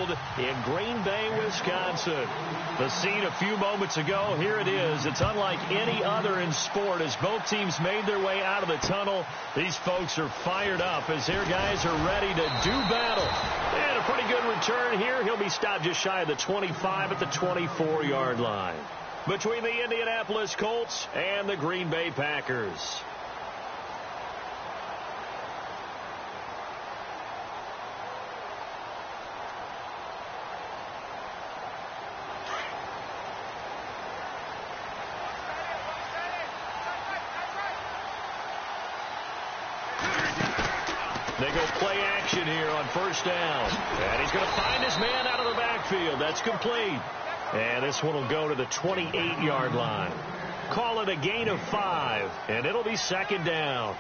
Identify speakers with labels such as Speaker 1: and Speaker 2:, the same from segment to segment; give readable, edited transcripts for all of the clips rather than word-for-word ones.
Speaker 1: field in Green Bay, Wisconsin. The scene a few moments ago, here it is. It's unlike any other in sport. As both teams made their way out of the tunnel, these folks are fired up as their guys are ready to do battle. And a pretty good return here. He'll be stopped just shy of the 25 at the 24-yard line. Between the Indianapolis Colts and the Green Bay Packers. They go play action here on first down. And he's going to find his man out of the backfield. That's complete. And this one will go to the 28-yard line. Call it a gain of 5, and it'll be second down.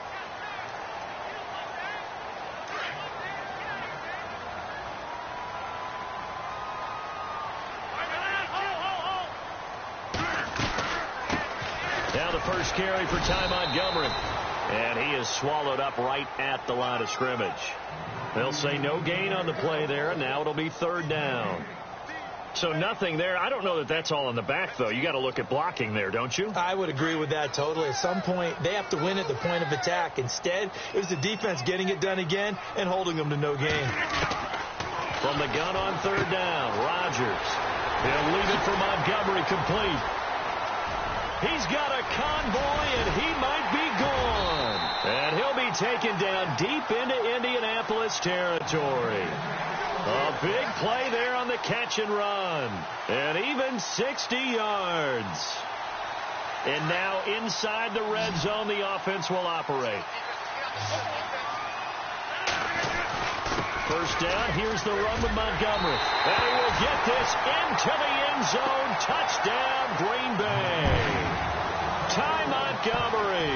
Speaker 1: Now the first carry for Ty Montgomery. And he is swallowed up right at the line of scrimmage. They'll say no gain on the play there, and now it'll be third down. So nothing there. I don't know that that's all in the back, though. You got to look at blocking there, don't you?
Speaker 2: I would agree with that totally. At some point, they have to win at the point of attack. Instead, it was the defense getting it done again and holding them to no gain.
Speaker 1: From the gun on third down, Rodgers. He'll leave it for Montgomery complete. He's got a convoy, and he might be gone. And he'll be taken down deep into Indianapolis territory. A big play there on the catch and run. And even 60 yards. And now inside the red zone, the offense will operate. First down, here's the run with Montgomery. And he will get this into the end zone. Touchdown, Green Bay. Ty Montgomery,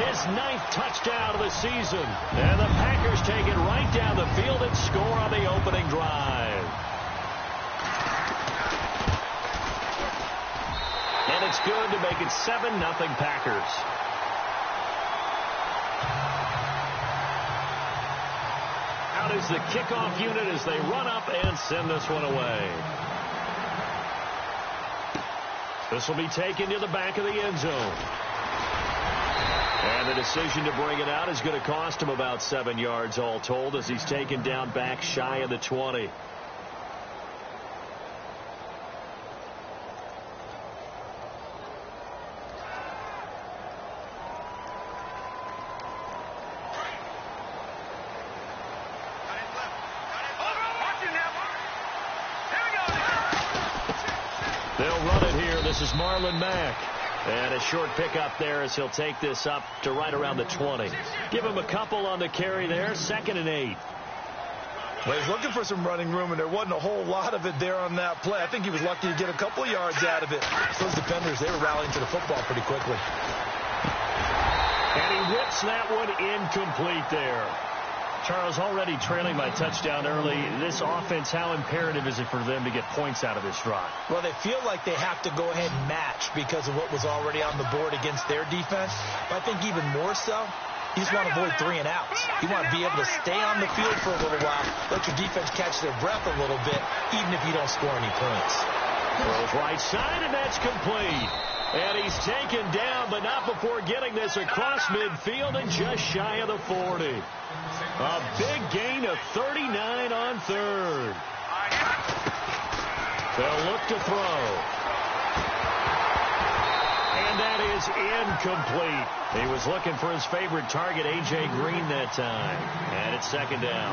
Speaker 1: his 9th touchdown of the season. And the Packers take it right down the field and score on the opening drive. And it's good to make it 7-0 Packers. Out is the kickoff unit as they run up and send this one away. This will be taken to the back of the end zone. And the decision to bring it out is going to cost him about 7 yards all told as he's taken down back shy of the 20. This is Marlon Mack. And a short pickup there as he'll take this up to right around the 20. Give him a couple on the carry there. 2nd and 8.
Speaker 2: Well, he's looking for some running room, and there wasn't a whole lot of it there on that play. I think he was lucky to get a couple of yards out of it. Those defenders, they were rallying to the football pretty quickly.
Speaker 1: And he whips that one incomplete there. Charles, already trailing by touchdown early. This offense, how imperative is it for them to get points out of this drive?
Speaker 2: Well, they feel like they have to go ahead and match because of what was already on the board against their defense. But I think even more so, you just want to avoid 3 and outs. You want to be able to stay on the field for a little while, let your defense catch their breath a little bit, even if you don't score any points.
Speaker 1: Throws right side, and that's complete. And he's taken down, but not before getting this across midfield and just shy of the 40. A big gain of 39 on third. They'll look to throw. And that is incomplete. He was looking for his favorite target, A.J. Green, that time. And it's 2nd down.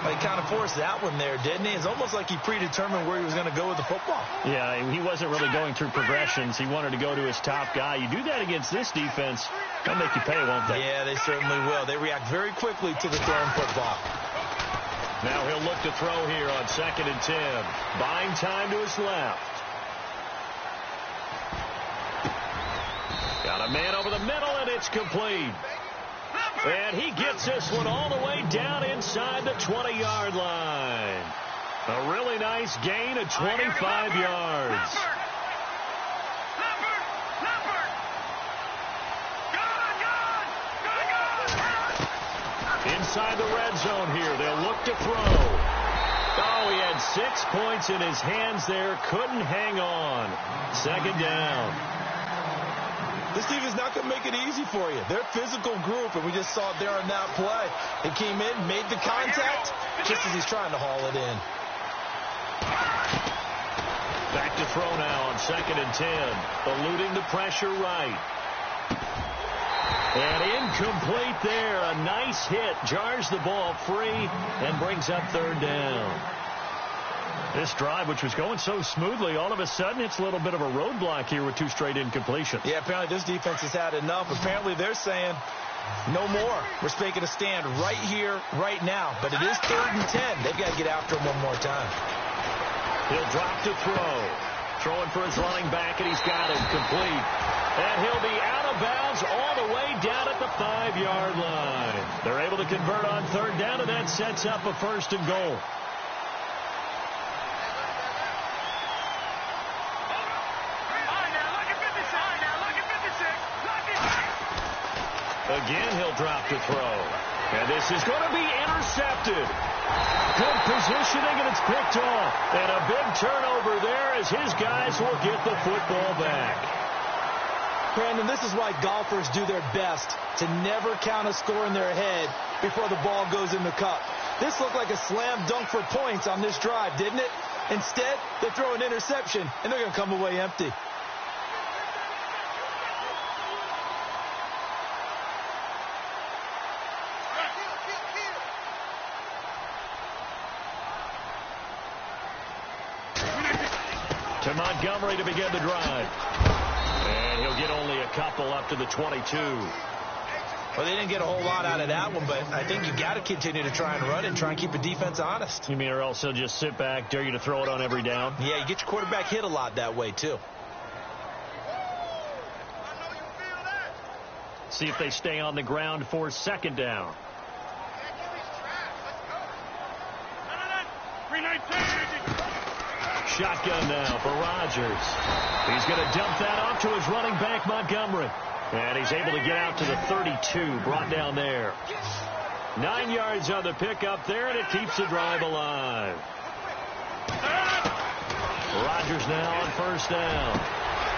Speaker 2: Well, he kind of forced that one there, didn't he? It's almost like he predetermined where he was going to go with the football.
Speaker 1: Yeah, he wasn't really going through progressions. He wanted to go to his top guy. You do that against this defense, they'll make you pay, won't they?
Speaker 2: Yeah, they certainly will. They react very quickly to the thrown football.
Speaker 1: Now he'll look to throw here on 2nd and 10. Buying time to his left. Got a man over the middle, and it's complete. And he gets this one all the way down inside the 20-yard line. A really nice gain of 25 yards. Inside the red zone here. They'll look to throw. Oh, he had 6 points in his hands there. Couldn't hang on. Second down.
Speaker 2: This team is not going to make it easy for you. They're a physical group, and we just saw it there on that play. He came in, made the contact, just as he's trying to haul it in.
Speaker 1: Back to throw now on 2nd and 10. Eluding the pressure right. And incomplete there. A nice hit. Jars the ball free and brings up 3rd down. This drive, which was going so smoothly, all of a sudden it's a little bit of a roadblock here with 2 straight incompletions.
Speaker 2: Yeah, apparently this defense has had enough. Apparently they're saying no more. We're making a stand right here, right now. But it is 3rd and 10. They've got to get after him one more time.
Speaker 1: He'll drop to throw. Throwing for his running back, and he's got it complete. And he'll be out of bounds all the way down at the 5-yard line. They're able to convert on 3rd down, and that sets up a 1st and goal. Again, he'll drop to throw. And this is going to be intercepted. Good positioning, and it's picked off. And a big turnover there as his guys will get the football back.
Speaker 2: Brandon, this is why golfers do their best to never count a score in their head before the ball goes in the cup. This looked like a slam dunk for points on this drive, didn't it? Instead, they throw an interception, and they're going to come away empty.
Speaker 1: To Montgomery to begin the drive. And he'll get only a couple up to the 22.
Speaker 2: Well, they didn't get a whole lot out of that one, but I think you got to continue to try and run and try and keep the defense honest.
Speaker 1: You mean or else he'll just sit back, dare you to throw it on every down?
Speaker 2: Yeah, you get your quarterback hit a lot that way, too.
Speaker 1: See if they stay on the ground for 2nd down. Shotgun now for Rodgers. He's going to dump that off to his running back, Montgomery. And he's able to get out to the 32, brought down there. 9 yards on the pickup there, and it keeps the drive alive. Rodgers now on 1st down.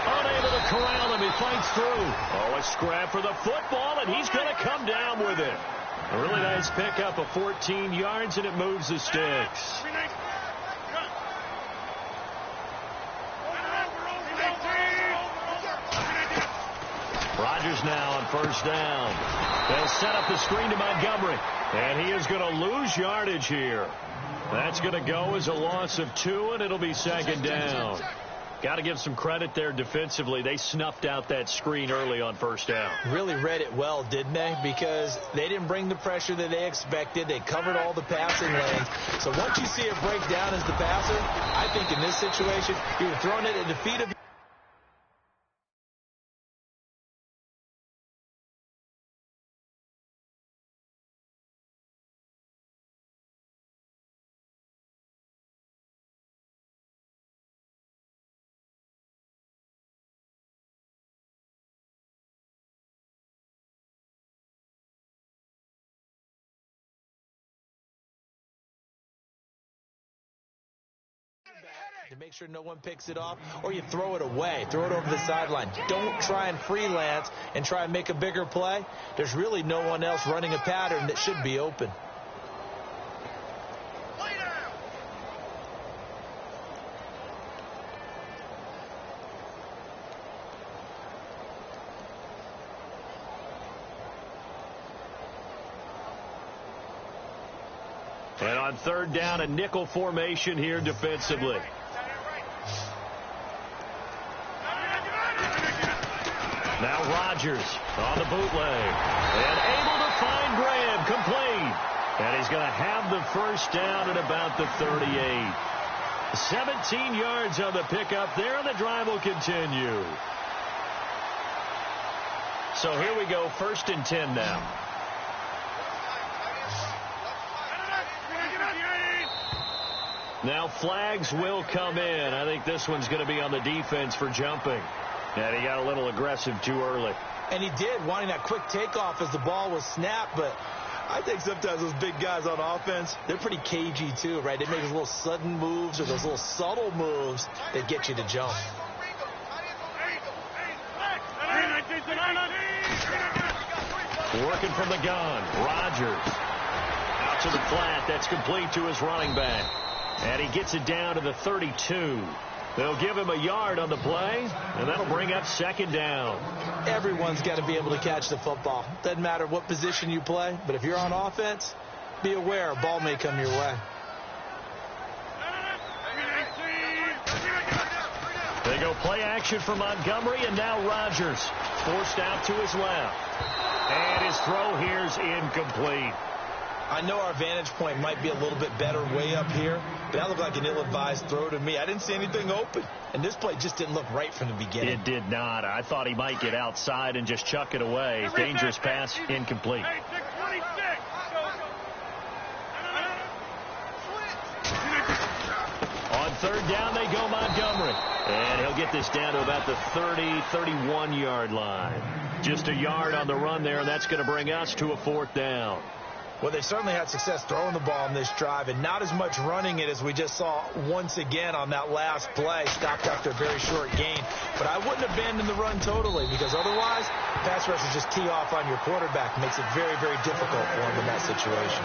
Speaker 1: Unable to corral him. He fights through. Oh, a scrap for the football, and he's going to come down with it. A really nice pickup of 14 yards, and it moves the sticks. Rodgers now on 1st down. They'll set up the screen to Montgomery. And he is going to lose yardage here. That's going to go as a loss of 2, and it'll be 2nd down. Got to give some credit there defensively. They snuffed out that screen early on 1st down.
Speaker 2: Really read it well, didn't they? Because they didn't bring the pressure that they expected. They covered all the passing lanes. So once you see it break down as the passer, I think in this situation, you're throwing it at the feet of to make sure no one picks it off, or you throw it away. Throw it over the sideline. Don't try and freelance and try and make a bigger play. There's really no one else running a pattern that should be open.
Speaker 1: And on 3rd down, a nickel formation here defensively. Now Rodgers on the bootleg. And able to find Graham, complete. And he's going to have the 1st down at about the 38. 17 yards on the pickup there, and the drive will continue. So here we go, 1st and 10 now. Now flags will come in. I think this one's going to be on the defense for jumping. And he got a little aggressive too early.
Speaker 2: And he did, wanting that quick takeoff as the ball was snapped. But I think sometimes those big guys on offense, they're pretty cagey too, right? They make those little sudden moves or those little subtle moves that get you to jump.
Speaker 1: Working from the gun, Rodgers. Out to the flat, that's complete to his running back. And he gets it down to the 32. They'll give him a yard on the play, and that'll bring up second down.
Speaker 2: Everyone's got to be able to catch the football. Doesn't matter what position you play, but if you're on offense, be aware a ball may come your way.
Speaker 1: They go play action for Montgomery, and now Rodgers forced out to his left. And his throw here's incomplete.
Speaker 2: I know our vantage point might be a little bit better way up here, but that looked like an ill-advised throw to me. I didn't see anything open, and this play just didn't look right from the beginning.
Speaker 1: It did not. I thought he might get outside and just chuck it away. Dangerous pass, incomplete. On third down, they go Montgomery. And he'll get this down to about the 30, 31-yard line. Just a yard on the run there, and that's going to bring us to a fourth down.
Speaker 2: Well, they certainly had success throwing the ball on this drive, and not as much running it as we just saw once again on that last play. Stopped after a very short gain. But I wouldn't abandon the run totally, because otherwise, pass rushers just tee off on your quarterback. Makes it very, very difficult for him in that situation.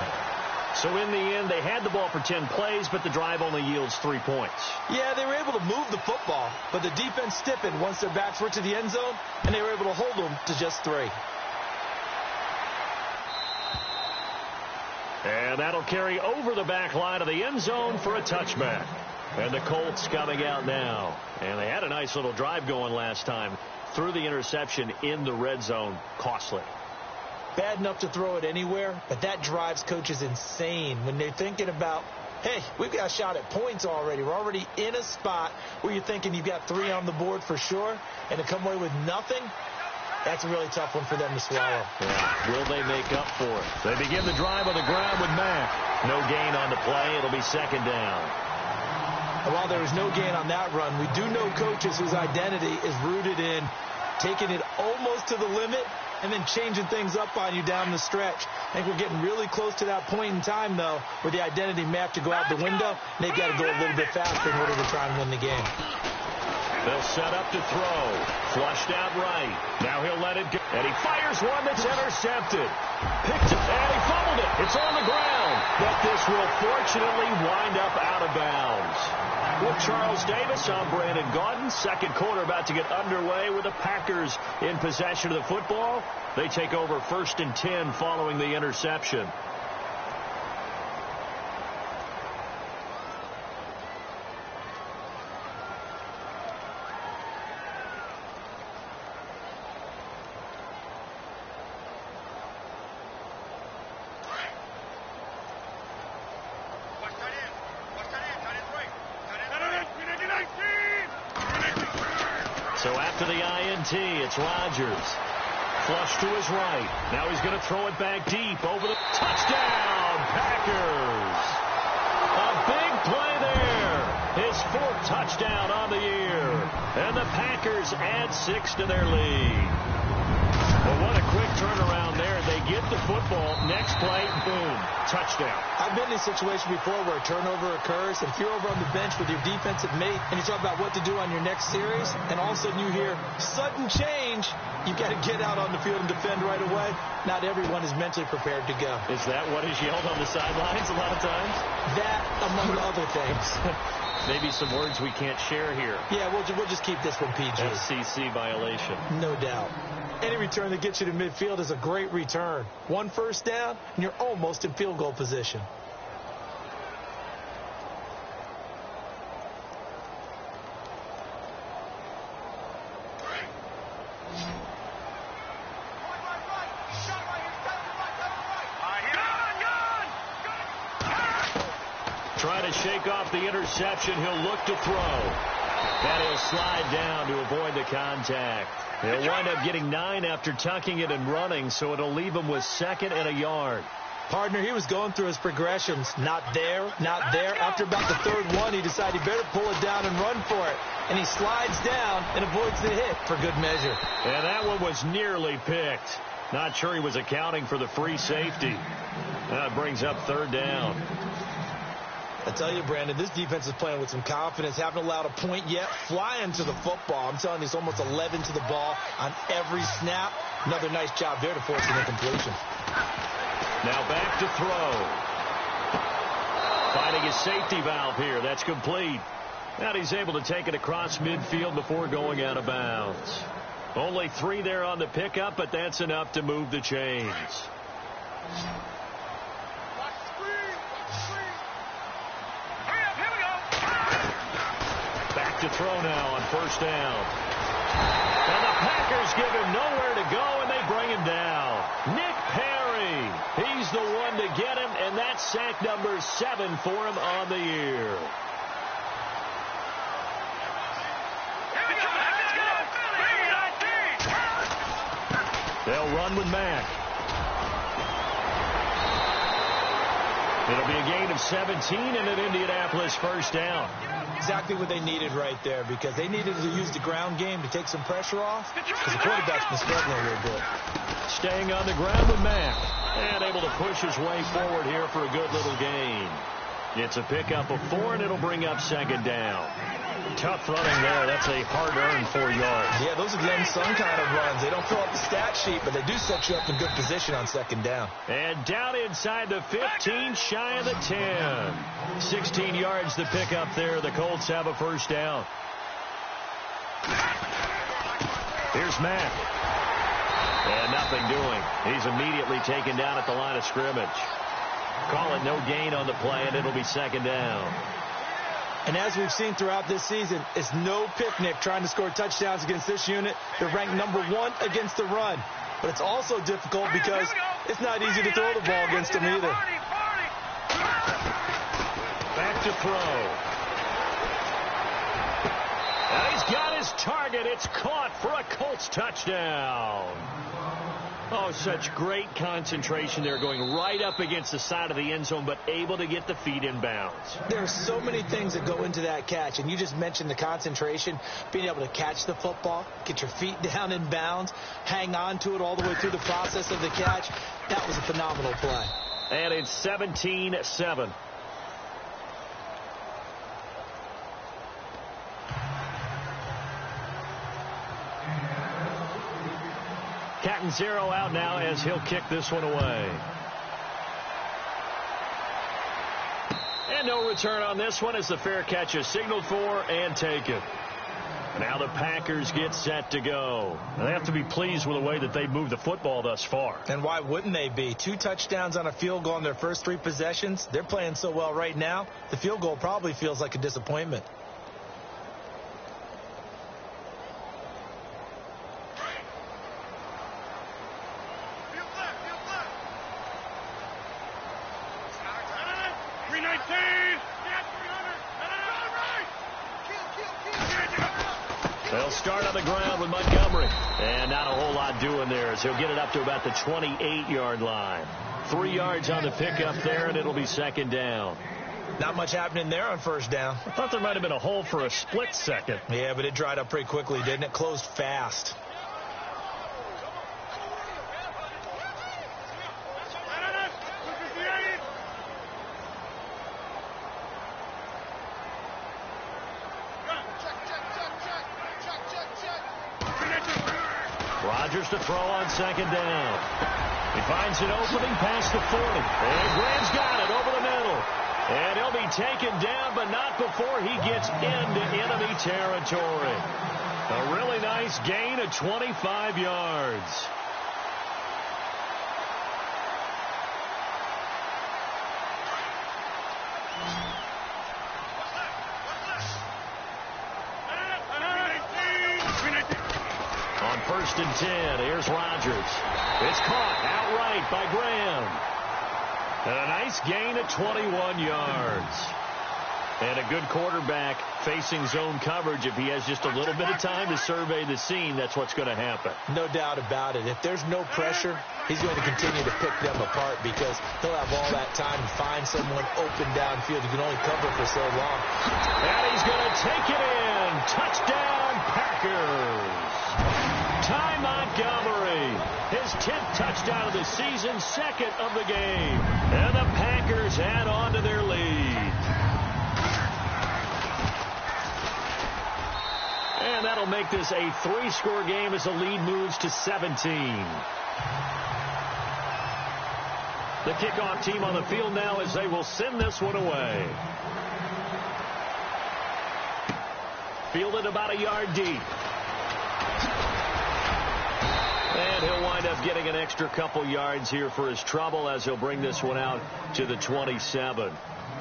Speaker 1: So in the end, they had the ball for 10 plays, but the drive only yields 3 points.
Speaker 2: Yeah, they were able to move the football, but the defense stiffened once their backs were to the end zone, and they were able to hold them to just 3.
Speaker 1: And that'll carry over the back line of the end zone for a touchback. And the Colts coming out now. And they had a nice little drive going last time. Threw the interception in the red zone. Costly.
Speaker 2: Bad enough to throw it anywhere, but that drives coaches insane when they're thinking about, hey, we've got a shot at points already. We're already in a spot where you're thinking you've got 3 on the board for sure, and to come away with nothing, that's a really tough one for them to swallow.
Speaker 1: Yeah. Will they make up for it? They begin the drive on the ground with Mack. No gain on the play. It'll be second down.
Speaker 2: And while there was no gain on that run, we do know coaches whose identity is rooted in taking it almost to the limit and then changing things up on you down the stretch. I think we're getting really close to that point in time, though, where the identity may have to go out the window, and they've got to go a little bit faster in order to try and win the game.
Speaker 1: They'll set up to throw. Flushed out right. Now he'll let it go. And he fires one that's intercepted. Picked it, and he fumbled it. It's on the ground. But this will fortunately wind up out of bounds. With Charles Davis, I'm Brandon Gaudin. Second quarter about to get underway with the Packers in possession of the football. They take over 1st and 10 following the interception. So after the INT, it's Rodgers. Flush to his right. Now he's going to throw it back deep over the touchdown, Packers. A big play there. His 4th touchdown on the year. And the Packers add 6 to their lead. Well, what a quick turnaround there. They get the football. Next play, boom, touchdown.
Speaker 2: I've been in a situation before where a turnover occurs, and if you're over on the bench with your defensive mate and you talk about what to do on your next series, and all of a sudden you hear sudden change, you've got to get out on the field and defend right away. Not everyone is mentally prepared to go.
Speaker 1: Is that what is yelled on the sidelines a lot of times?
Speaker 2: That, among other things.
Speaker 1: Maybe some words we can't share here.
Speaker 2: Yeah, we'll just keep this one PG.
Speaker 1: FCC violation.
Speaker 2: No doubt. Any return that gets you to midfield is a great return. 1 first down, and you're almost in field goal position.
Speaker 1: Try to shake off the interception. He'll look to throw. And he'll slide down to avoid the contact. He'll wind up getting 9 after tucking it and running, so it'll leave him with 2nd and a yard.
Speaker 2: Partner, he was going through his progressions. Not there, not there. After about the 3rd one, he decided he better pull it down and run for it. And he slides down and avoids the hit for good measure.
Speaker 1: And that one was nearly picked. Not sure he was accounting for the free safety. That brings up third down.
Speaker 2: I tell you, Brandon, this defense is playing with some confidence. Haven't allowed a point yet. Flying to the football. I'm telling you, it's almost 11 to the ball on every snap. Another nice job there to force an incompletion.
Speaker 1: Now back to throw. Finding his safety valve here. That's complete. And he's able to take it across midfield before going out of bounds. Only 3 there on the pickup, but that's enough to move the chains. Back to throw now on first down. And the Packers give him nowhere to go, and they bring him down. Nick Perry, he's the one to get him, and that's sack number 7 for him on the year. They'll run with Mack. It'll be a gain of 17 and an Indianapolis first down.
Speaker 2: Exactly what they needed right there, because they needed to use the ground game to take some pressure off, because the quarterback's been struggling a little bit.
Speaker 1: Staying on the ground with Mack, and able to push his way forward here for a good little gain. It's a pickup of 4, and it'll bring up second down. Tough running there. That's a hard-earned 4 yards.
Speaker 2: Yeah, those are the unsung kind of runs. They don't fill up the stat sheet, but they do set you up in good position on second down.
Speaker 1: And down inside the 15, shy of the 10. 16 yards to pick up there. The Colts have a first down. Here's Mack. And nothing doing. He's immediately taken down at the line of scrimmage. Call it no gain on the play, and it'll be second down.
Speaker 2: And as we've seen throughout this season, it's no picnic trying to score touchdowns against this unit. They're ranked number 1 against the run. But it's also difficult because it's not easy to throw the ball against them either.
Speaker 1: Back to throw. And he's got his target. It's caught for a Colts touchdown. Oh, such great concentration there, going right up against the side of the end zone, but able to get the feet in bounds.
Speaker 2: There are so many things that go into that catch, and you just mentioned the concentration, being able to catch the football, get your feet down in bounds, hang on to it all the way through the process of the catch. That was a phenomenal play.
Speaker 1: And it's 17-7. Catanzaro out now as he'll kick this one away. And no return on this one as the fair catch is signaled for and taken. Now the Packers get set to go. And they have to be pleased with the way that they moved the football thus far.
Speaker 2: And why wouldn't they be? 2 touchdowns on a field goal in their first 3 possessions. They're playing so well right now, the field goal probably feels like a disappointment.
Speaker 1: They'll start on the ground with Montgomery. And not a whole lot doing there as he'll get it up to about the 28-yard line. 3 yards on the pickup there, and it'll be second down.
Speaker 2: Not much happening there on first down.
Speaker 1: I thought there might have been a hole for a split second.
Speaker 2: Yeah, but it dried up pretty quickly, didn't it? Closed fast.
Speaker 1: Rodgers to throw on second down. He finds an opening past the 40. And Graham's got it over the middle. And he'll be taken down, but not before he gets into enemy territory. A really nice gain of 25 yards. First and 10. Here's Rodgers. It's caught outright by Graham. And a nice gain of 21 yards. And a good quarterback facing zone coverage. If he has just a little bit of time to survey the scene, that's what's going to happen.
Speaker 2: No doubt about it. If there's no pressure, he's going to continue to pick them apart because he'll have all that time to find someone open downfield. You can only cover for so long.
Speaker 1: And he's going to take it in. Touchdown, Packers. Ty Montgomery, his 10th touchdown of the season, second of the game. And the Packers add on to their lead. And that'll make this a 3-score game as the lead moves to 17. The kickoff team on the field now as they will send this one away. Fielded about a yard deep. And he'll wind up getting an extra couple yards here for his trouble as he'll bring this one out to the 27.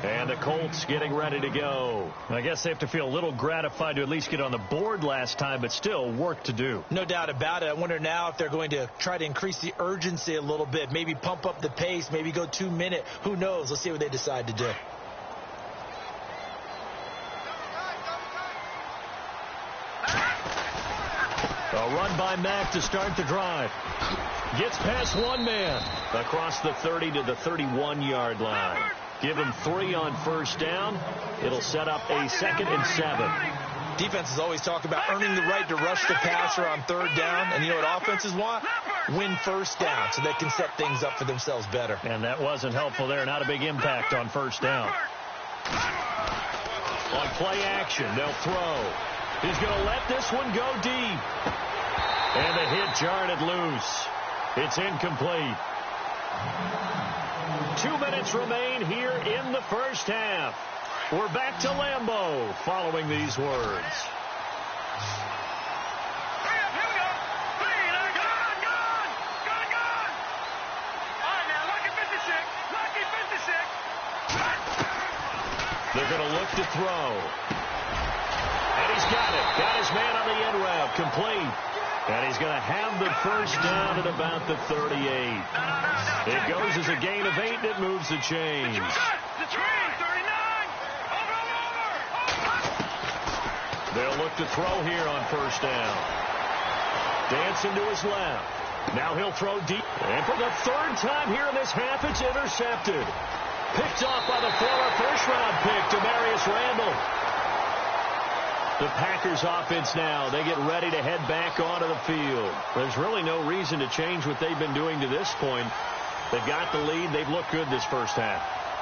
Speaker 1: And the Colts getting ready to go. I guess they have to feel a little gratified to at least get on the board last time, but still work to do.
Speaker 2: No doubt about it. I wonder now if they're going to try to increase the urgency a little bit, maybe pump up the pace, maybe go 2-minute. Who knows? Let's see what they decide to do.
Speaker 1: A run by Mack to start the drive. Gets past one man. Across the 30 to the 31-yard line. Give him 3 on first down. It'll set up a 2nd and 7.
Speaker 2: Defenses always talk about earning the right to rush the passer on third down. And you know what offenses want? Win first down so they can set things up for themselves better.
Speaker 1: And that wasn't helpful there. Not a big impact on first down. On play action, they'll throw. He's going to let this one go deep. And the hit jarred it loose. It's incomplete. 2 minutes remain here in the first half. We're back to Lambeau following these words. They're going to look to throw. And he's got it. Got his man on the end route. Complete. And he's going to have the first down at about the 38. It goes as a gain of 8, and it moves the chains. They'll look to throw here on first down. Dancing to his left. Now he'll throw deep. And for the 3rd time here in this half, it's intercepted. Picked off by the former first-round pick, Demarius Randall. The Packers offense now, they get ready to head back onto the field. There's really no reason to change what they've been doing to this point. They've got the lead. They've looked good this first half.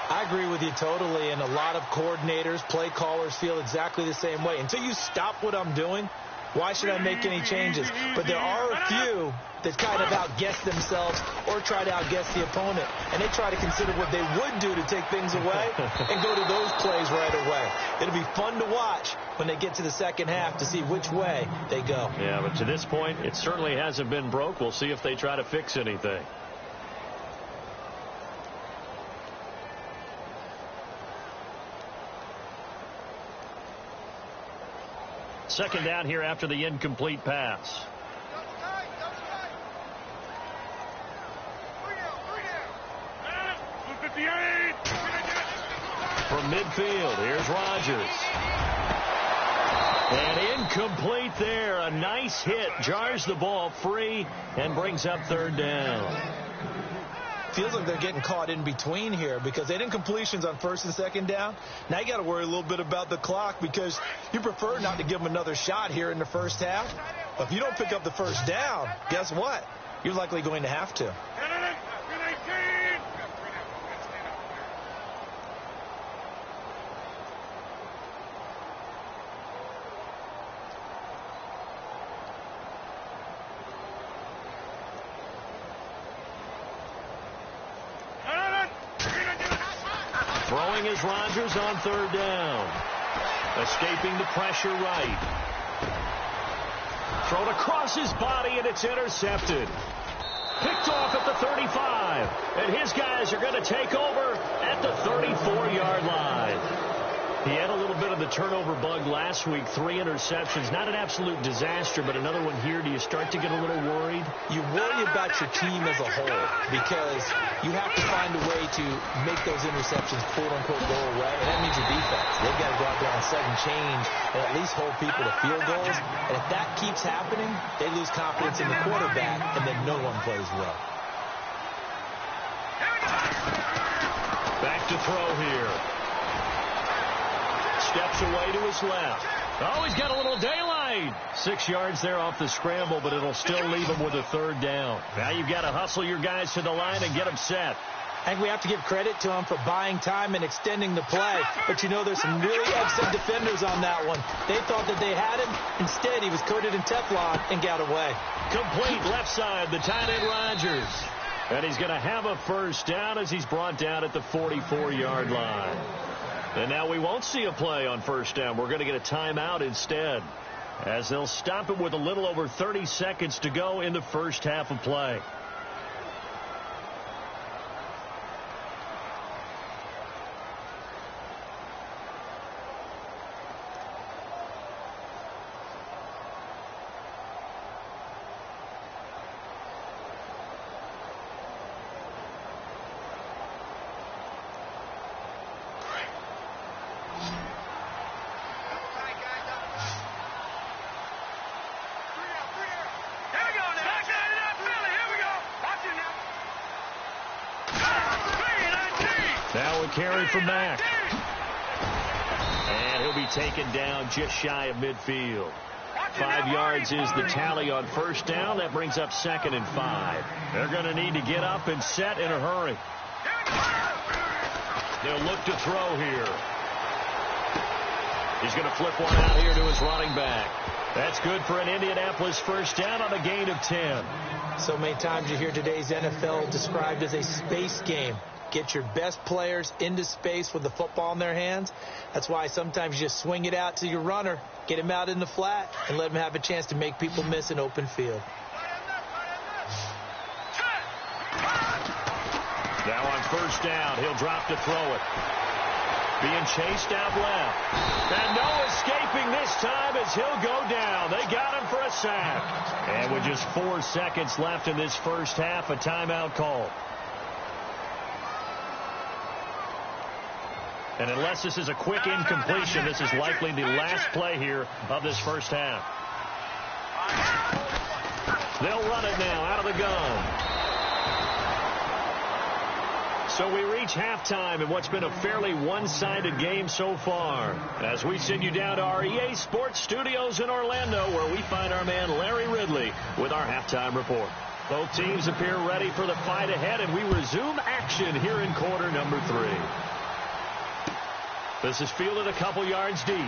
Speaker 2: I agree with you totally, and a lot of coordinators, play callers feel exactly the same way. Until you stop what I'm doing, why should I make any changes? But there are a few that kind of outguess themselves or try to outguess the opponent. And they try to consider what they would do to take things away and go to those plays right away. It'll be fun to watch when they get to the second half to see which way they go.
Speaker 1: Yeah, but to this point, it certainly hasn't been broke. We'll see if they try to fix anything. Second down here after the incomplete pass. From midfield, here's Rodgers. And incomplete there. A nice hit. Jars the ball free and brings up 3rd down.
Speaker 2: Feels like they're getting caught in between here because they didn't completions on 1st and 2nd down. Now you got to worry a little bit about the clock because you prefer not to give them another shot here in the first half. But if you don't pick up the first down, guess what? You're likely going to have to.
Speaker 1: Throwing is Rodgers on 3rd down. Escaping the pressure right. Thrown across his body, and it's intercepted. Picked off at the 35. And his guys are going to take over at the 34-yard line. He had a little bit of the turnover bug last week. 3 interceptions. Not an absolute disaster, but another one here. Do you start to get a little worried?
Speaker 2: You worry about your team as a whole because you have to find a way to make those interceptions, quote-unquote, go away. And that means your defense. They've got to go out there and set and change and at least hold people to field goals. And if that keeps happening, they lose confidence in the quarterback, and then no one plays well.
Speaker 1: Back to throw here. Steps away to his left. Oh, he's got a little daylight right. 6 yards there off the scramble, but it'll still leave them with a third down. Now you've got to hustle your guys to the line and get them set.
Speaker 2: I think we have to give credit to him for buying time and extending the play. But, you know, there's some really upset defenders on that one. They thought that they had him. Instead, he was coated in Teflon and got away.
Speaker 1: Complete left side, the tight end Rodgers. And he's going to have a first down as he's brought down at the 44-yard line. And now we won't see a play on first down. We're going to get a timeout instead, as they'll stop it with a little over 30 seconds to go in the first half of play. Now a carry from Mack. And he'll be taken down just shy of midfield. 5 yards is the tally on first down. That brings up 2nd and 5. They're going to need to get up and set in a hurry. They'll look to throw here. He's going to flip one out here to his running back. That's good for an Indianapolis first down on a gain of 10.
Speaker 2: So many times you hear today's NFL described as a space game. Get your best players into space with the football in their hands. That's why sometimes you just swing it out to your runner, get him out in the flat, and let him have a chance to make people miss an open field.
Speaker 1: Now on first down, he'll drop to throw it. Being chased out left. And no escaping this time as he'll go down. They got him for a sack. And with just 4 seconds left in this first half, a timeout call. And unless this is a quick incompletion, this is likely the last play here of this first half. They'll run it now out of the gun. So we reach halftime in what's been a fairly one-sided game so far, as we send you down to our EA Sports Studios in Orlando, where we find our man Larry Ridley with our halftime report. Both teams appear ready for the fight ahead, and we resume action here in quarter number 3. This is fielded a couple yards deep.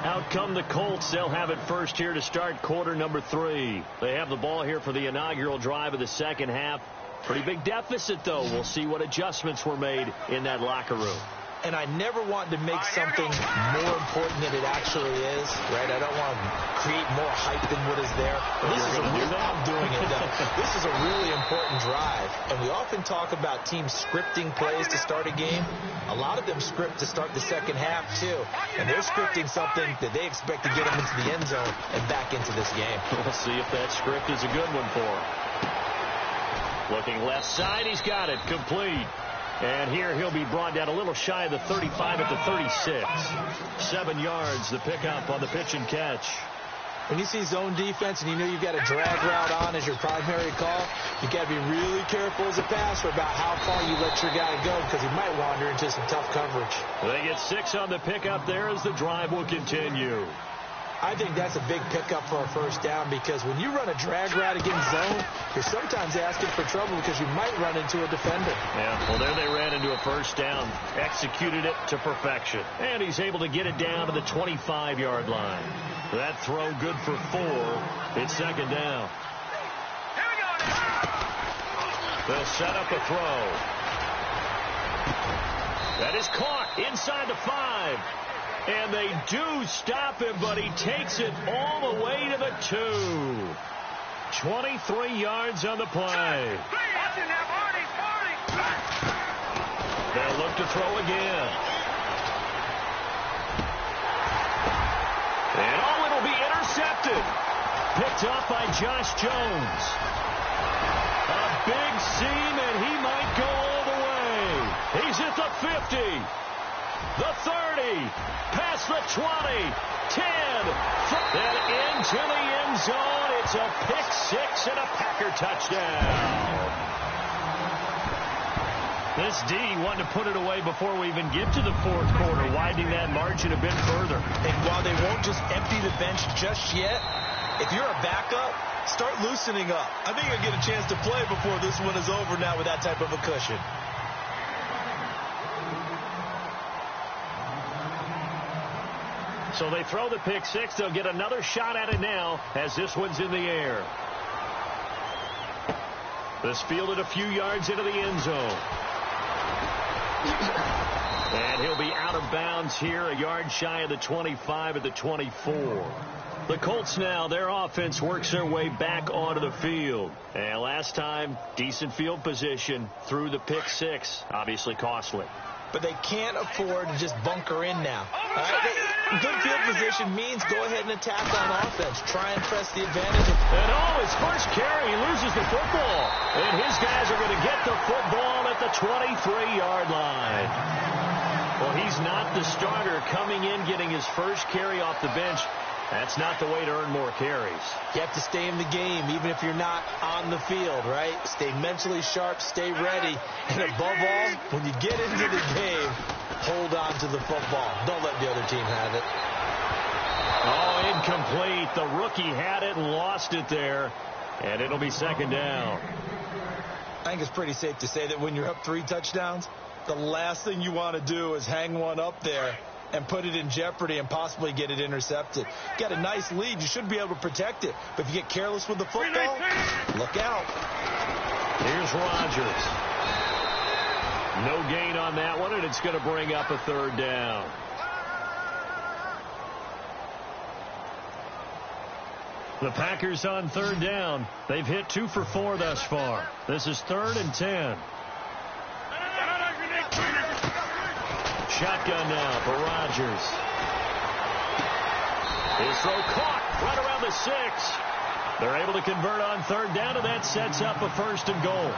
Speaker 1: Out come the Colts. They'll have it first here to start quarter number 3. They have the ball here for the inaugural drive of the second half. Pretty big deficit, though. We'll see what adjustments were made in that locker room.
Speaker 2: And I never want to make something more important than it actually is, right? I don't want to create more hype than what is there. This is I'm doing it, though. This is a really important drive. And we often talk about teams scripting plays to start a game. A lot of them script to start the second half, too. And they're scripting something that they expect to get them into the end zone and back into this game.
Speaker 1: We'll see if that script is a good one for him. Looking left side, he's got it. Complete. And here he'll be brought down a little shy of the 35 at the 36. 7 yards, the pickup on the pitch and catch.
Speaker 2: When you see zone defense and you know you've got a drag route on as your primary call, you've got to be really careful as a passer about how far you let your guy go, because he might wander into some tough coverage.
Speaker 1: They get 6 on the pickup there as the drive will continue.
Speaker 2: I think that's a big pickup for a first down, because when you run a drag route against zone, you're sometimes asking for trouble because you might run into a defender.
Speaker 1: Yeah, well, there they ran into a first down, executed it to perfection. And he's able to get it down to the 25-yard line. That throw good for 4. It's second down. They'll set up a throw. That is caught inside the 5. And they do stop him, but he takes it all the way to the 2. 23 yards on the play. They'll look to throw again. And it'll be intercepted. Picked up by Josh Jones. A big seam, and he might go all the way. He's at the 50. The 30, past the 20, 10, then into the end zone. It's a pick 6 and a Packer touchdown. This D wanted to put it away before we even get to the fourth quarter, widening that margin a bit further.
Speaker 2: And while they won't just empty the bench just yet, if you're a backup, start loosening up. I think you'll get a chance to play before this one is over now with that type of a cushion.
Speaker 1: So they throw the pick six. They'll get another shot at it now as this one's in the air. This fielded a few yards into the end zone. And he'll be out of bounds here, a yard shy of the 25 at the 24. The Colts now, their offense works their way back onto the field. And last time, decent field position through the pick six. Obviously costly.
Speaker 2: But they can't afford to just bunker in now. All right? Good field position means go ahead and attack on offense. Try and press the advantage.
Speaker 1: And his first carry, he loses the football. And his guys are going to get the football at the 23-yard line. Well, he's not the starter coming in, getting his first carry off the bench. That's not the way to earn more carries.
Speaker 2: You have to stay in the game, even if you're not on the field, right? Stay mentally sharp, stay ready. And above all, when you get into the game, hold on to the football. Don't let the other team have it.
Speaker 1: Oh, incomplete. The rookie had it and lost it there. And it'll be second down.
Speaker 2: I think it's pretty safe to say that when you're up 3 touchdowns, the last thing you want to do is hang one up there and put it in jeopardy and possibly get it intercepted. Got a nice lead. You should be able to protect it. But if you get careless with the football, look out.
Speaker 1: Here's Rodgers. No gain on that one, and it's going to bring up a third down. The Packers on third down. They've hit 2 for 4 thus far. This is 3rd and 10. Shotgun now for Rodgers. His throw caught right around the 6. They're able to convert on third down, and that sets up a 1st and goal.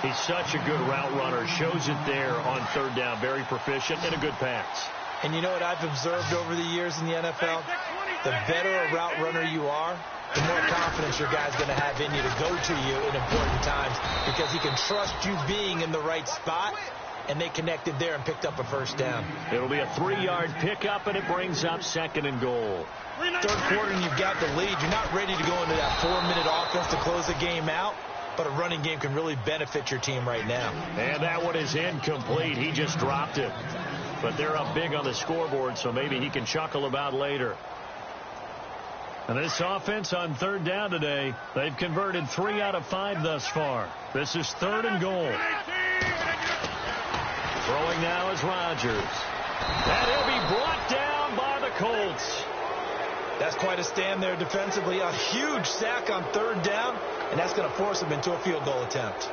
Speaker 1: He's such a good route runner. Shows it there on third down. Very proficient and a good pass.
Speaker 2: And you know what I've observed over the years in the NFL? The better a route runner you are, the more confidence your guy's going to have in you to go to you in important times because he can trust you being in the right spot. And they connected there and picked up a 1st down.
Speaker 1: It'll be a 3-yard pickup, and it brings up 2nd and goal.
Speaker 2: Third quarter, and you've got the lead. You're not ready to go into that 4-minute offense to close the game out, but a running game can really benefit your team right now.
Speaker 1: And that one is incomplete. He just dropped it. But they're up big on the scoreboard, so maybe he can chuckle about later. And this offense on third down today, they've converted 3 out of 5 thus far. This is 3rd and goal. Throwing now is Rodgers. And he'll be brought down by the Colts.
Speaker 2: That's quite a stand there defensively. A huge sack on third down, and that's going to force him into a field goal attempt.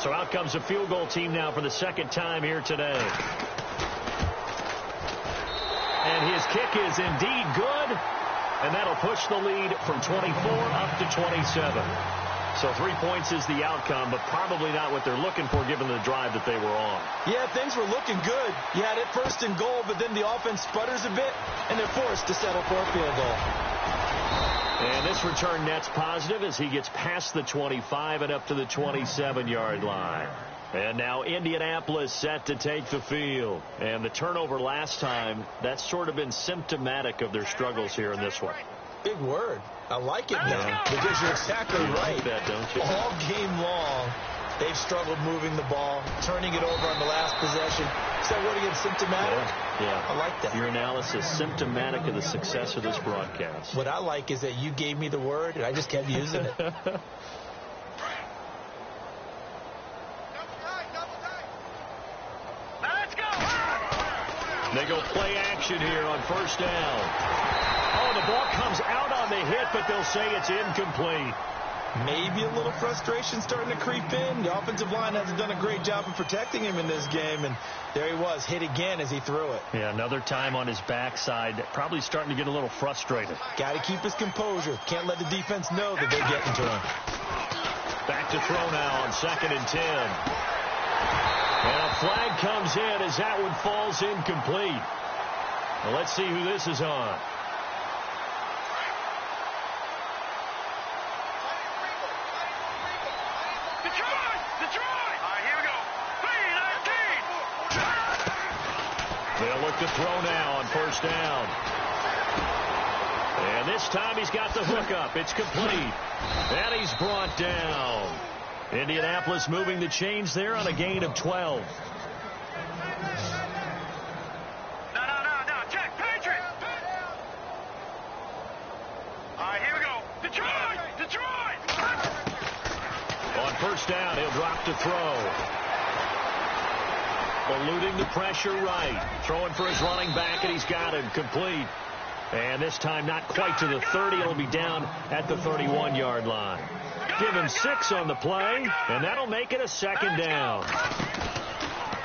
Speaker 1: So out comes a field goal team now for the 2nd time here today. And his kick is indeed good, and that'll push the lead from 24 up to 27. So 3 points is the outcome, but probably not what they're looking for given the drive that they were on.
Speaker 2: Yeah, things were looking good. You had it 1st and goal, but then the offense sputters a bit, and they're forced to settle for a field goal.
Speaker 1: And this return net's positive as he gets past the 25 and up to the 27-yard line. And now Indianapolis set to take the field. And the turnover last time, that's sort of been symptomatic of their struggles here in this one.
Speaker 2: Big word. I like it now because you're exactly right.
Speaker 1: Like that, don't you?
Speaker 2: All game long, they've struggled moving the ball, turning it over on the last possession. Is that word again, symptomatic?
Speaker 1: Yeah.
Speaker 2: I like that.
Speaker 1: Your analysis, symptomatic of the success of this broadcast.
Speaker 2: What I like is that you gave me the word, and I just kept using it.
Speaker 1: They go play action here on 1st down. Oh, the ball comes out on the hit, but they'll say it's incomplete.
Speaker 2: Maybe a little frustration starting to creep in. The offensive line hasn't done a great job of protecting him in this game, and there he was, hit again as he threw it.
Speaker 1: Yeah, another time on his backside, probably starting to get a little frustrated.
Speaker 2: Got to keep his composure. Can't let the defense know that they're getting to him.
Speaker 1: Back to throw now on 2nd and 10. And a flag comes in as that one falls incomplete. Well, let's see who this is on.
Speaker 3: Here we go. 3-19.
Speaker 1: They'll look to throw now on first down. And this time he's got the hookup. It's complete. And he's brought down. Indianapolis moving the chains there on a gain of 12.
Speaker 3: No. Check. Patriot. Here we go. Detroit.
Speaker 1: On first down, he'll drop to throw. Eluding the pressure right. Throwing for his running back, and he's got him. Complete. And this time not quite to the 30. It'll be down at the 31-yard line. Give him 6 on the play, and that'll make it a second down.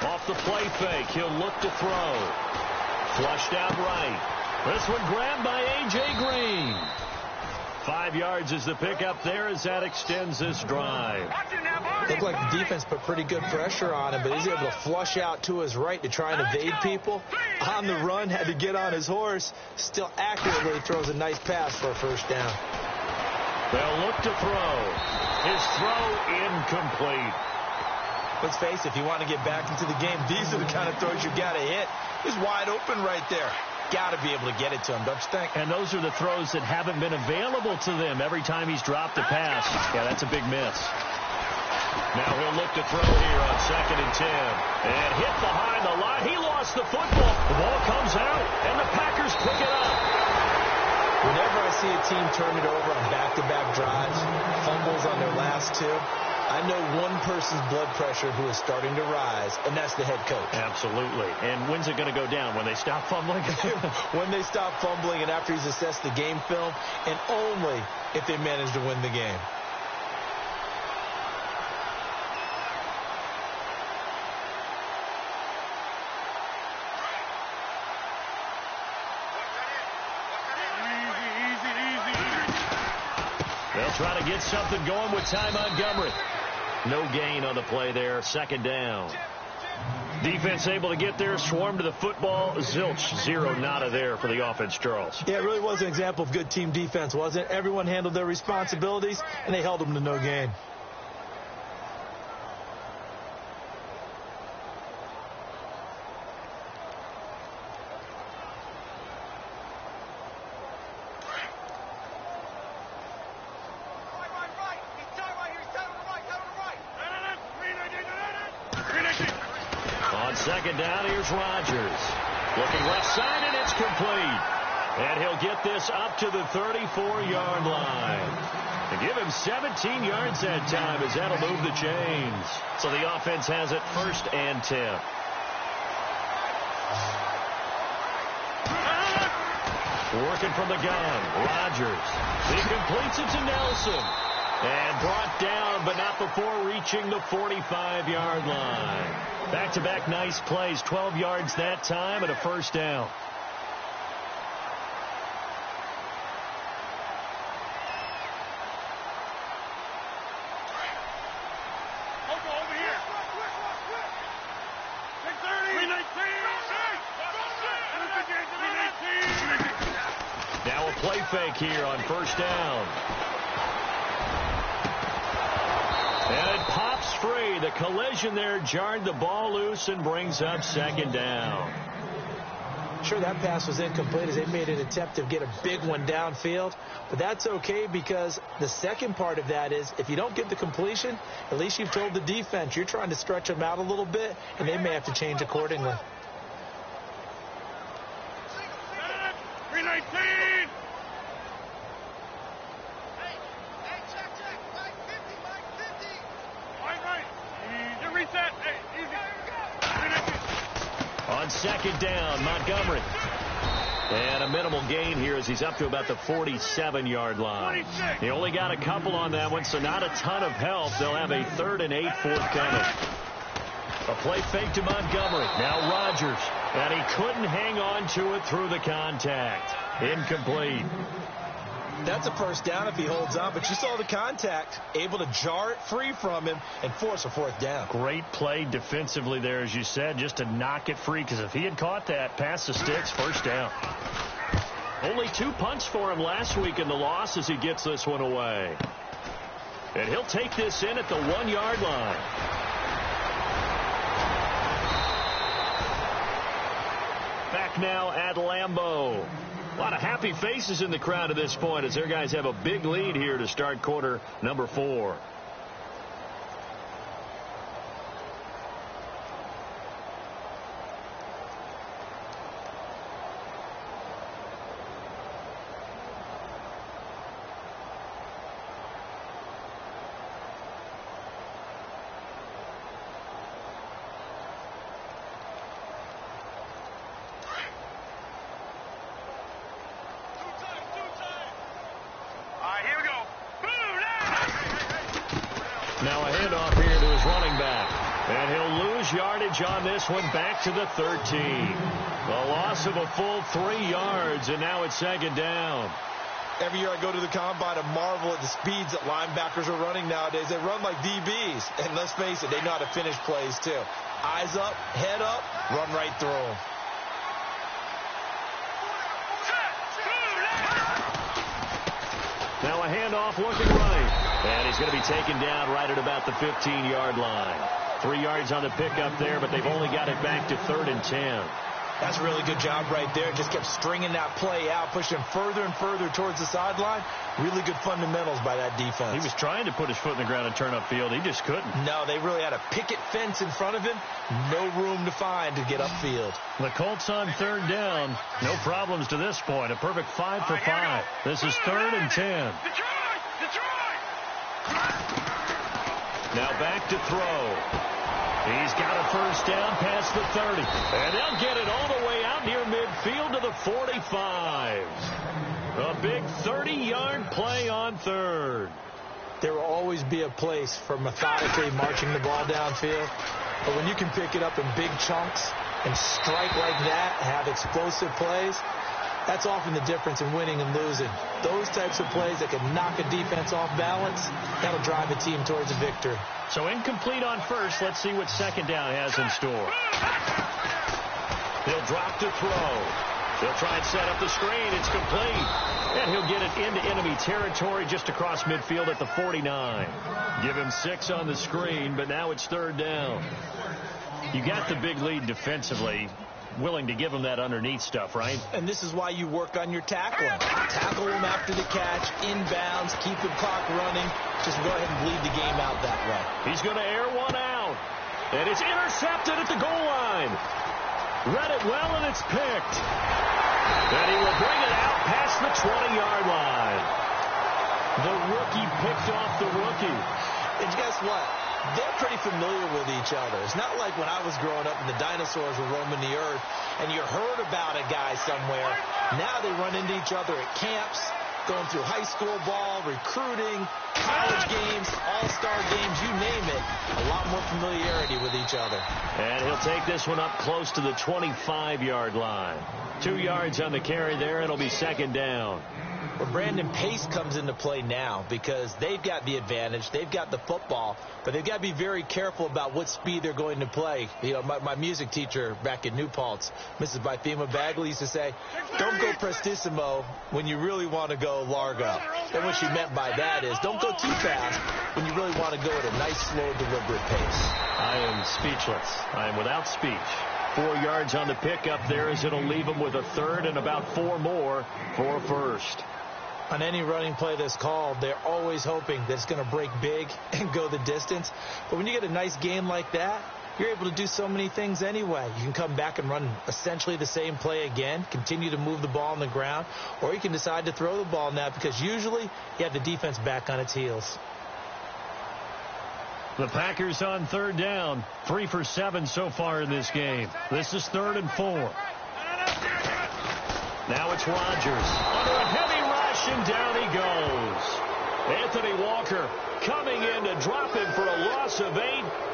Speaker 1: Off the play fake, he'll look to throw. Flushed out right. This one grabbed by A.J. Green. 5 yards is the pickup there as that extends this drive.
Speaker 2: Looked like the defense put pretty good pressure on him, but he's able to flush out to his right to try and evade people. On the run, had to get on his horse. Still accurately throws a nice pass for a first down.
Speaker 1: They'll look to throw. His throw incomplete.
Speaker 2: Let's face it, if you want to get back into the game, these are the kind of throws you got to hit. He's wide open right there. Got to be able to get it to him, don't you think?
Speaker 1: And those are the throws that haven't been available to them every time he's dropped a pass. Yeah, that's a big miss. Now he'll look to throw here on 2nd and 10. And hit behind the line. He lost the football. The ball comes out, and the Packers pick it up.
Speaker 2: Whenever I see a team turn it over on back-to-back drives, fumbles on their last 2, I know one person's blood pressure who is starting to rise, and that's the head coach.
Speaker 1: Absolutely. And when's it going to go down? When they stop fumbling?
Speaker 2: When they stop fumbling and after he's assessed the game film, and only if they manage to win the game.
Speaker 1: They'll try to get something going with Ty Montgomery. No gain on the play there. 2nd down. Defense able to get there, swarm to the football. Zilch, 0 nada there for the offense, Charles.
Speaker 2: Yeah, it really was an example of good team defense, wasn't it? Everyone handled their responsibilities, and they held them to no gain.
Speaker 1: On 2nd down, here's Rodgers. Looking left side, and it's complete. And he'll get this up to the 34-yard line. And give him 17 yards that time as that'll move the chains. So the offense has it 1st and 10. Working from the gun, Rodgers. He completes it to Nelson. And brought down, but not before reaching the 45-yard line. Back-to-back nice plays, 12 yards that time, and a first down.
Speaker 3: Over here. 319.
Speaker 1: Now a play fake here on first down. And it pops free. The collision there jarred the ball loose and brings up 2nd down.
Speaker 2: Sure, that pass was incomplete as they made an attempt to get a big one downfield. But that's okay because the second part of that is if you don't get the completion, at least you've told the defense you're trying to stretch them out a little bit, and they may have to change accordingly.
Speaker 3: 319. Reset. Hey, easy.
Speaker 1: On 2nd down, Montgomery. And a minimal gain here as he's up to about the 47-yard line. He only got a couple on that one, so not a ton of help. They'll have a 3rd and 8 forthcoming. A play fake to Montgomery. Now Rodgers. And he couldn't hang on to it through the contact. Incomplete.
Speaker 2: That's a first down if he holds on, but you saw the contact, able to jar it free from him and force a 4th down.
Speaker 1: Great play defensively there, as you said, just to knock it free, because if he had caught that, past the sticks, first down. Only 2 punts for him last week in the loss as he gets this one away. And he'll take this in at the 1-yard line. Back now at Lambeau. A lot of happy faces in the crowd at this point as their guys have a big lead here to start quarter number 4. Now a handoff here to his running back. And he'll lose yardage on this one back to the 13. A loss of a full 3 yards, and now it's second down.
Speaker 2: Every year I go to the combine and marvel at the speeds that linebackers are running nowadays. They run like DBs. And let's face it, they know how to finish plays too. Eyes up, head up, run right through them.
Speaker 1: Now a handoff looking right. And he's going to be taken down right at about the 15-yard line. 3 yards on the pickup there, but they've only got it back to 3rd and 10.
Speaker 2: That's a really good job right there. Just kept stringing that play out, pushing further and further towards the sideline. Really good fundamentals by that defense.
Speaker 1: He was trying to put his foot in the ground and turn upfield. He just couldn't.
Speaker 2: No, they really had a picket fence in front of him. No room to find to get upfield.
Speaker 1: The Colts on 3rd down. No problems to this point. A perfect 5 for 5. This is 3rd and 10. Now back to throw. He's got a first down past the 30. And they'll get it all the way out near midfield to the 45. A big 30-yard play on 3rd.
Speaker 2: There will always be a place for methodically marching the ball downfield. But when you can pick it up in big chunks and strike like that, have explosive plays, that's often the difference in winning and losing. Those types of plays that can knock a defense off balance, that'll drive a team towards a victory.
Speaker 1: So incomplete on first. Let's see what second down has in store. He'll drop to throw. He'll try and set up the screen. It's complete. And he'll get it into enemy territory just across midfield at the 49. Give him 6 on the screen, but now it's 3rd down. You got the big lead defensively. Willing to give him that underneath stuff, right?
Speaker 2: And this is why you work on your tackling. Tackle him after the catch, inbounds, keep the clock running. Just go ahead and bleed the game out that way.
Speaker 1: He's going to air one out. And it's intercepted at the goal line. Read it well, and it's picked. And he will bring it out past the 20-yard line. The rookie picked off the rookie.
Speaker 2: And guess what? They're pretty familiar with each other. It's not like when I was growing up and the dinosaurs were roaming the earth and you heard about a guy somewhere. Now they run into each other at camps, going through high school ball, recruiting, college games, all-star games, you name it. A lot more familiarity with each other.
Speaker 1: And he'll take this one up close to the 25-yard line. 2 yards on the carry there. It'll be second down.
Speaker 2: Well, Brandon, pace comes into play now because they've got the advantage. They've got the football, but they've got to be very careful about what speed they're going to play. You know, my music teacher back in New Paltz, Mrs. Bythema Bagley, used to say, don't go prestissimo when you really want to go largo. And what she meant by that is don't go too fast when you really want to go at a nice, slow, deliberate pace.
Speaker 1: I am speechless. I am without speech. 4 yards on the pickup there as it'll leave them with a 3rd and about 4 more for a first.
Speaker 2: On any running play that's called, they're always hoping that it's going to break big and go the distance. But when you get a nice game like that, you're able to do so many things anyway. You can come back and run essentially the same play again, continue to move the ball on the ground, or you can decide to throw the ball now because usually you have the defense back on its heels.
Speaker 1: The Packers on 3rd down, 3 for 7 so far in this game. This is 3rd and 4. Now it's Rodgers under a heavy rush, and down he goes. Anthony Walker coming in to drop him for a loss of 8,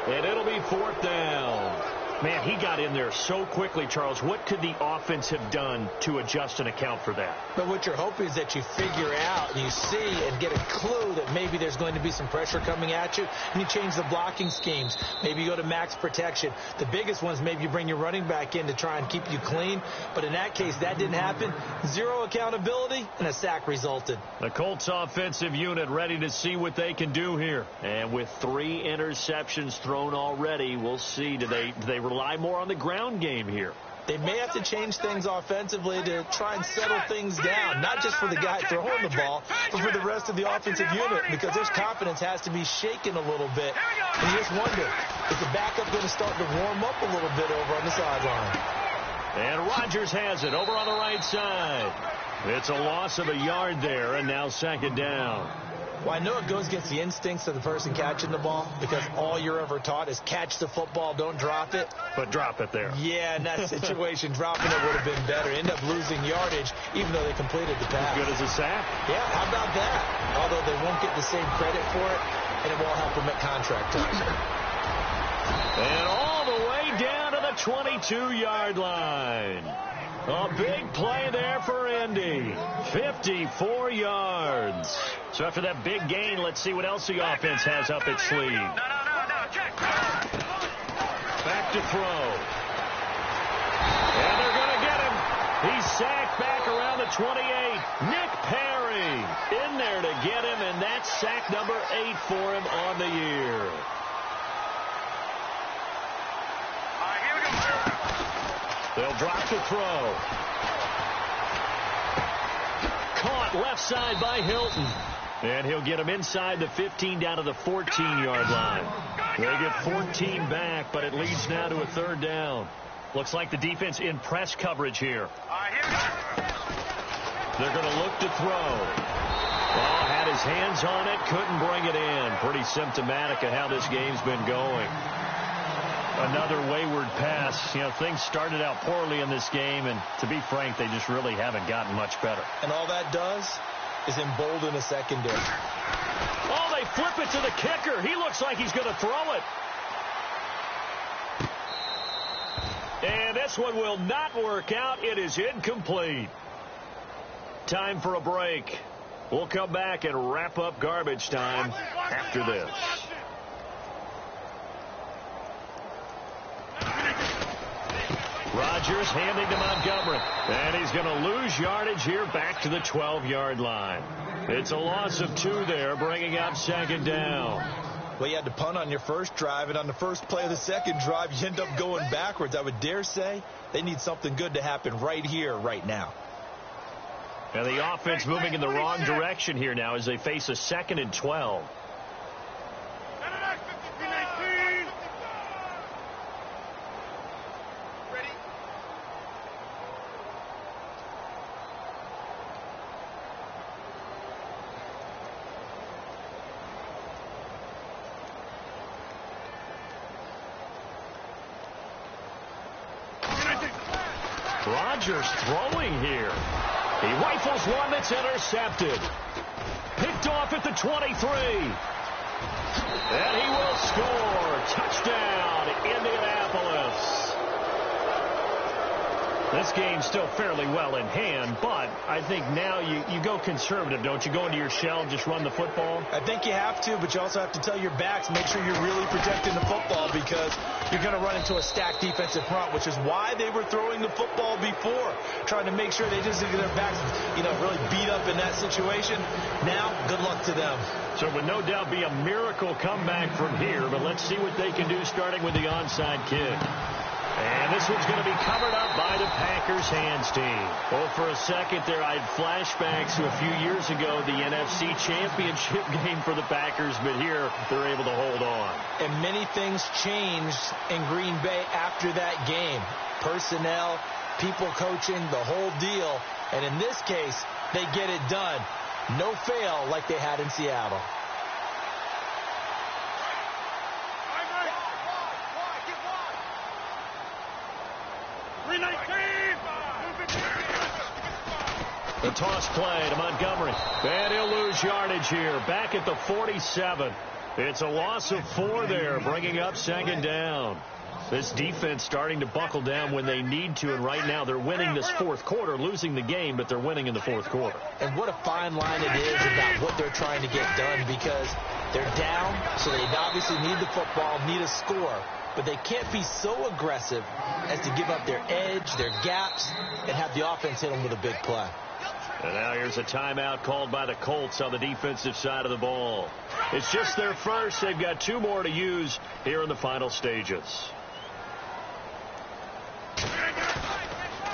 Speaker 1: and it'll be 4th down. Man, he got in there so quickly, Charles. What could the offense have done to adjust and account for that?
Speaker 2: But what you're hoping is that you figure out and you see and get a clue that maybe there's going to be some pressure coming at you, and you change the blocking schemes. Maybe you go to max protection. The biggest ones, maybe you bring your running back in to try and keep you clean. But in that case, that didn't happen. Zero accountability, and a sack resulted.
Speaker 1: The Colts offensive unit ready to see what they can do here. And with 3 interceptions thrown already, we'll see. Do they rely more on the ground game here?
Speaker 2: They may have to change things offensively to try and settle things down, not just for the guy throwing the ball, but for the rest of the offensive unit, because their confidence has to be shaken a little bit. And you just wonder, is the backup going to start to warm up a little bit over on the sideline?
Speaker 1: And Rodgers has it over on the right side. It's a loss of a yard there, and now 2nd down.
Speaker 2: Well, I know it goes against the instincts of the person catching the ball, because all you're ever taught is catch the football, don't drop it.
Speaker 1: But drop it there.
Speaker 2: Yeah, in that situation, dropping it would have been better. End up losing yardage, even though they completed the pass.
Speaker 1: As good as a sack.
Speaker 2: Yeah, how about that? Although they won't get the same credit for it, and it won't help them at contract time.
Speaker 1: And all the way down to the 22-yard line. A big play there for Indy. 54 yards. So after that big gain, let's see what else the offense has up its sleeve.
Speaker 3: No, check.
Speaker 1: Back to throw. And they're going to get him. He's sacked back around the 28. Nick Perry in there to get him, and that's sack number 8 for him on the year.
Speaker 3: Here we go.
Speaker 1: They'll drop to throw. Caught left side by Hilton. And he'll get him inside the 15 down to the 14-yard line. They get 14 back, but it leads now to a 3rd down. Looks like the defense in press coverage here.
Speaker 3: Here we go.
Speaker 1: They're going to look to throw. Ball had his hands on it, couldn't bring it in. Pretty symptomatic of how this game's been going. Another wayward pass. You know, things started out poorly in this game, and to be frank, they just really haven't gotten much better.
Speaker 2: And all that does is embolden a secondary.
Speaker 1: Oh, they flip it to the kicker. He looks like he's going to throw it. And this one will not work out. It is incomplete. Time for a break. We'll come back and wrap up garbage time after this. Rodgers handing to Montgomery. And he's going to lose yardage here back to the 12-yard line. It's a loss of 2 there, bringing up 2nd down.
Speaker 2: Well, you had to punt on your first drive, and on the first play of the second drive, you end up going backwards. I would dare say they need something good to happen right here, right now.
Speaker 1: And the offense moving in the wrong direction here now as they face a 2nd and 12. Rodgers throwing here. He rifles one that's intercepted. Picked off at the 23. And he will score. Touchdown, Indianapolis. This game's still fairly well in hand, but I think now you go conservative, don't you? Go into your shell and just run the football?
Speaker 2: I think you have to, but you also have to tell your backs, make sure you're really protecting the football, because you're going to run into a stacked defensive front, which is why they were throwing the football before, trying to make sure they just get their backs, really beat up in that situation. Now, good luck to them.
Speaker 1: So it would no doubt be a miracle comeback from here, but let's see what they can do starting with the onside kick. And this one's going to be covered up by the Packers hands team. Well, for a second there, I had flashbacks to a few years ago, the NFC Championship game for the Packers, but here they're able to hold on.
Speaker 2: And many things changed in Green Bay after that game. Personnel, people coaching, the whole deal. And in this case, they get it done. No fail like they had in Seattle.
Speaker 1: The toss play to Montgomery. And he'll lose yardage here. Back at the 47. It's a loss of 4 there, bringing up 2nd down. This defense starting to buckle down when they need to, and right now they're winning this fourth quarter, losing the game, but they're winning in the fourth quarter.
Speaker 2: And what a fine line it is about what they're trying to get done, because they're down, so they obviously need the football, need a score, but they can't be so aggressive as to give up their edge, their gaps, and have the offense hit them with a big play.
Speaker 1: And now here's a timeout called by the Colts on the defensive side of the ball. It's just their first. They've got 2 more to use here in the final stages.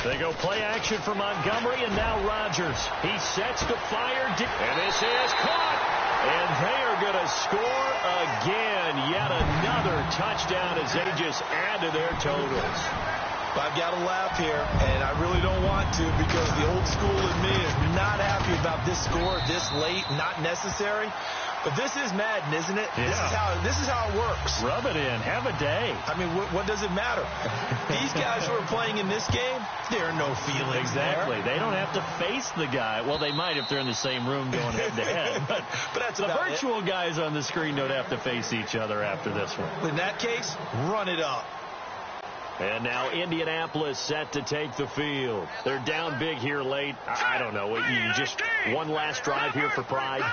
Speaker 1: They go play action for Montgomery, and now Rodgers. He sets to fire, and this is caught. And they are going to score again. Yet another touchdown as they just add to their totals.
Speaker 2: I've got to laugh here, and I really don't want to, because the old school in me is not happy about this score this late, not necessary. But this is Madden, isn't it?
Speaker 1: Yeah.
Speaker 2: This is how it works.
Speaker 1: Rub it in. Have a day.
Speaker 2: I mean, what does it matter? These guys who are playing in this game, there are no feelings.
Speaker 1: Exactly.
Speaker 2: There.
Speaker 1: They don't have to face the guy. Well, they might if they're in the same room going head-to-head. But
Speaker 2: that's
Speaker 1: the virtual guys on the screen don't have to face each other after this one.
Speaker 2: In that case, run it up.
Speaker 1: And now Indianapolis set to take the field. They're down big here late. I don't know. You just one last drive here for pride.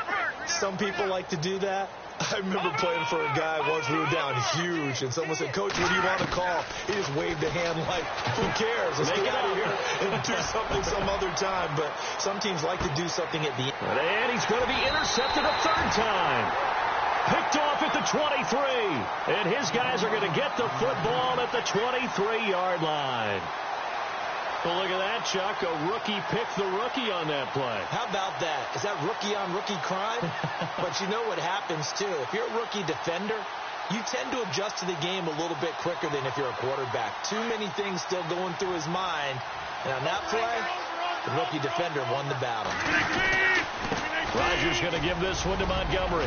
Speaker 2: Some people like to do that. I remember playing for a guy once. We were down huge, and someone said, "Coach, what do you want to call?" He just waved a hand like, "Who cares? Let's get out of here and do something some other time." But some teams like to do something at the end.
Speaker 1: And he's going to be intercepted a third time. Picked off at the 23. And his guys are going to get the football at the 23-yard line. Well, look at that, Chuck. A rookie picked the rookie on that play.
Speaker 2: How about that? Is that rookie-on-rookie crime? But you know what happens, too. If you're a rookie defender, you tend to adjust to the game a little bit quicker than if you're a quarterback. Too many things still going through his mind. And on that play, the rookie defender won the battle.
Speaker 1: Rodgers going to give this one to Montgomery.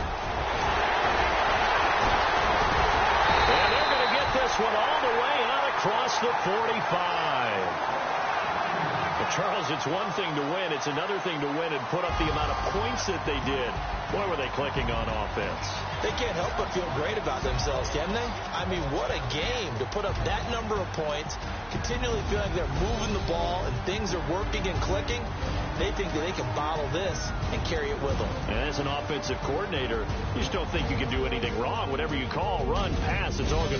Speaker 1: And they're going to get this one all the way out across the 45. But Charles, it's one thing to win. It's another thing to win and put up the amount of points that they did. Boy, were they clicking on offense.
Speaker 2: They can't help but feel great about themselves, can they? I mean, what a game to put up that number of points, continually feeling like they're moving the ball and things are working and clicking. They think that they can bottle this and carry it with them.
Speaker 1: And as an offensive coordinator, you just don't think you can do anything wrong. Whatever you call, run, pass, it's all going to